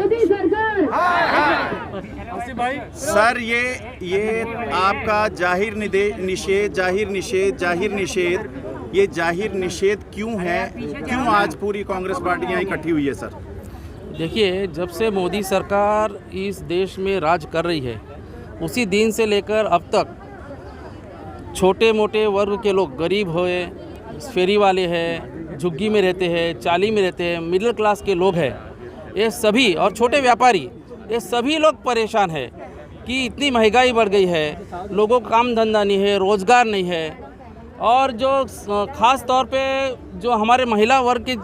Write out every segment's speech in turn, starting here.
मोदी सरकार। सर ये आपका जाहिर निषेध ये जाहिर निषेध क्यों है, क्यों आज पूरी कांग्रेस पार्टी यहाँ इकट्ठी हुई है सर? देखिए, जब से मोदी सरकार इस देश में राज कर रही है उसी दिन से लेकर अब तक छोटे मोटे वर्ग के लोग, गरीब हुए, फेरी वाले हैं, झुग्गी में रहते हैं, चाली में रहते हैं, मिडिल क्लास के लोग हैं, ये सभी, और छोटे व्यापारी, ये सभी लोग परेशान हैं कि इतनी महंगाई बढ़ गई है, लोगों को काम धंधा नहीं है, रोज़गार नहीं है। और जो ख़ास तौर पे जो हमारे महिला वर्ग के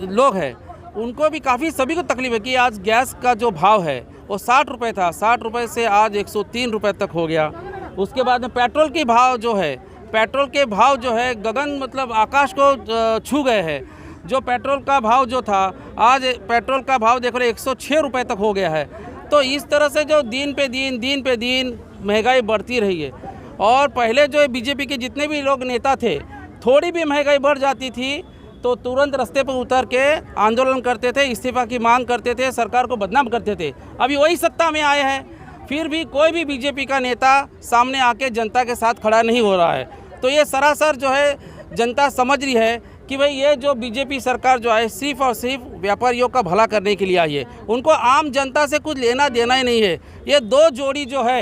लोग हैं उनको भी काफ़ी, सभी को तकलीफ है कि आज गैस का जो भाव है वो 60 रुपये था, 60 रुपये से आज 103 रुपये तक हो गया। उसके बाद में पेट्रोल के भाव जो है, पेट्रोल के भाव जो है गगन, मतलब आकाश को छू गए हैं। जो पेट्रोल का भाव जो था, आज पेट्रोल का भाव देख रहे 106 रुपये तक हो गया है। तो इस तरह से जो दिन पे दिन महंगाई बढ़ती रही है। और पहले जो बीजेपी के जितने भी लोग नेता थे, थोड़ी भी महंगाई बढ़ जाती थी तो तुरंत रास्ते पर उतर के आंदोलन करते थे, इस्तीफा की मांग करते थे, सरकार को बदनाम करते थे। अभी वही सत्ता में आए हैं, फिर भी कोई भी बीजेपी का नेता सामने आके जनता के साथ खड़ा नहीं हो रहा है। तो ये सरासर जो है जनता समझ रही है कि भाई ये जो बीजेपी सरकार जो है सिर्फ और सिर्फ व्यापारियों का भला करने के लिए आई है, उनको आम जनता से कुछ लेना देना ही नहीं है। ये दो जोड़ी जो है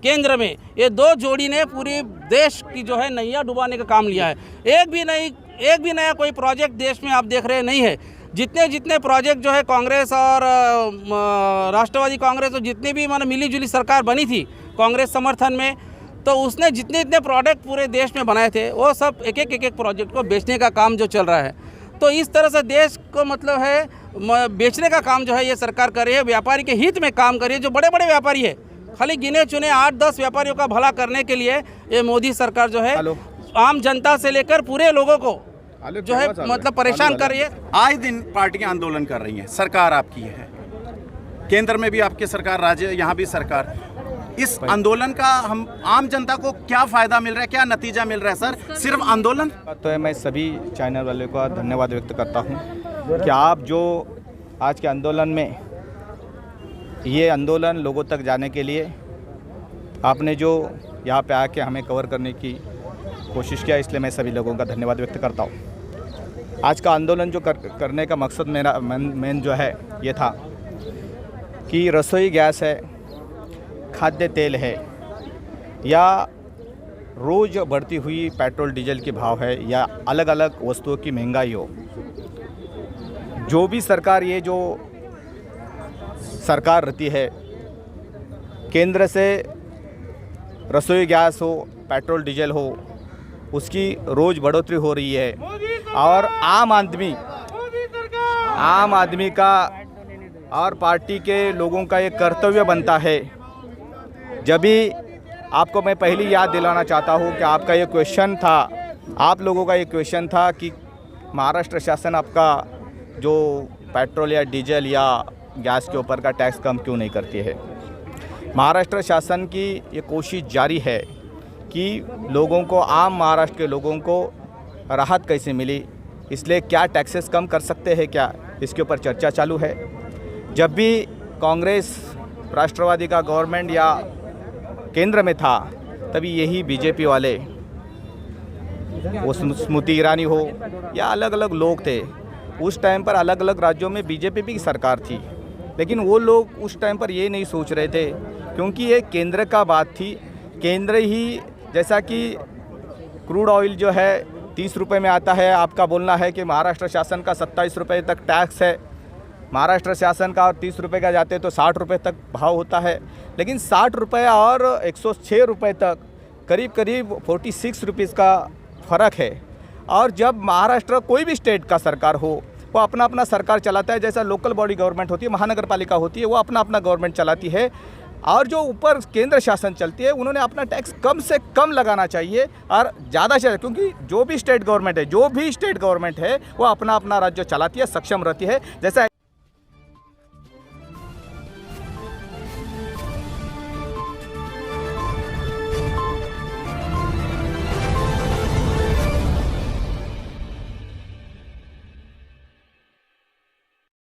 केंद्र में, ये दो जोड़ी ने पूरी देश की जो है नैया डुबाने का काम लिया है। एक भी नया कोई प्रोजेक्ट देश में आप देख रहे नहीं है। जितने प्रोजेक्ट जो है कांग्रेस और राष्ट्रवादी कांग्रेस और जितनी भी माने मिली जुली सरकार बनी थी कांग्रेस समर्थन में, तो उसने जितने प्रोडक्ट पूरे देश में बनाए थे वो सब एक एक प्रोजेक्ट को बेचने का काम जो चल रहा है। तो इस तरह से देश को मतलब है बेचने का काम जो है ये सरकार कर रही है, व्यापारी के हित में काम कर रही है। जो बड़े बड़े व्यापारी है, खाली गिने चुने 8-10 व्यापारियों का भला करने के लिए ये मोदी सरकार जो है आम जनता से लेकर पूरे लोगों को जो है मतलब परेशान कर रही है। आए दिन पार्टियां आंदोलन कर रही हैं, सरकार आपकी है, केंद्र में भी आपकी सरकार, राज्य यहाँ भी सरकार। इस आंदोलन का हम आम जनता को क्या फायदा मिल रहा है, क्या नतीजा मिल रहा है सर? सिर्फ आंदोलन? तो मैं सभी चैनल वालों का धन्यवाद व्यक्त करता हूँ कि आप जो आज के आंदोलन में, ये आंदोलन लोगों तक जाने के लिए आपने जो यहाँ पे आके हमें कवर करने की कोशिश किया, इसलिए मैं सभी लोगों का धन्यवाद व्यक्त करता हूँ। आज का आंदोलन जो करने का मकसद मेरा मेन जो है ये था कि रसोई गैस है, खाद्य तेल है, या रोज़ बढ़ती हुई पेट्रोल डीजल के भाव है, या अलग अलग वस्तुओं की महंगाई हो, जो भी सरकार, ये जो सरकार रहती है, केंद्र से रसोई गैस हो, पेट्रोल डीजल हो, उसकी रोज़ बढ़ोतरी हो रही है। और आम आदमी का और पार्टी के लोगों का ये कर्तव्य बनता है। जब भी आपको मैं पहली याद दिलाना चाहता हूँ कि आपका ये क्वेश्चन था, आप लोगों का ये क्वेश्चन था कि महाराष्ट्र शासन आपका जो पेट्रोल या डीजल या गैस के ऊपर का टैक्स कम क्यों नहीं करती है। महाराष्ट्र शासन की ये कोशिश जारी है कि लोगों को, आम महाराष्ट्र के लोगों को राहत कैसे मिली, इसलिए क्या टैक्सेस कम कर सकते हैं क्या, इसके ऊपर चर्चा चालू है। जब भी कांग्रेस राष्ट्रवादी का गवर्नमेंट या केंद्र में था, तभी यही बीजेपी वाले, वो स्मृति ईरानी हो या अलग अलग लोग थे, उस टाइम पर अलग अलग राज्यों में बीजेपी की सरकार थी, लेकिन वो लोग उस टाइम पर ये नहीं सोच रहे थे, क्योंकि ये केंद्र का बात थी। केंद्र ही, जैसा कि क्रूड ऑयल जो है 30 रुपये में आता है, आपका बोलना है कि महाराष्ट्र शासन का 27 रुपये तक टैक्स है, महाराष्ट्र शासन का और 30 रुपये का जाते तो 60 रुपये तक भाव होता है, लेकिन 60 रुपये और 106 रुपये तक करीब 46 रुपीज़ का फ़र्क है। और जब महाराष्ट्र कोई भी स्टेट का सरकार हो, वो अपना सरकार चलाता है, जैसा लोकल बॉडी गवर्नमेंट होती है, महानगर पालिका होती है, वो अपना गवर्नमेंट चलाती है, और जो ऊपर केंद्र शासन चलती है, उन्होंने अपना टैक्स कम से कम लगाना चाहिए और ज़्यादा से ज़्यादा, क्योंकि जो भी स्टेट गवर्नमेंट है वो अपना राज्य चलाती है, सक्षम रहती है। जैसा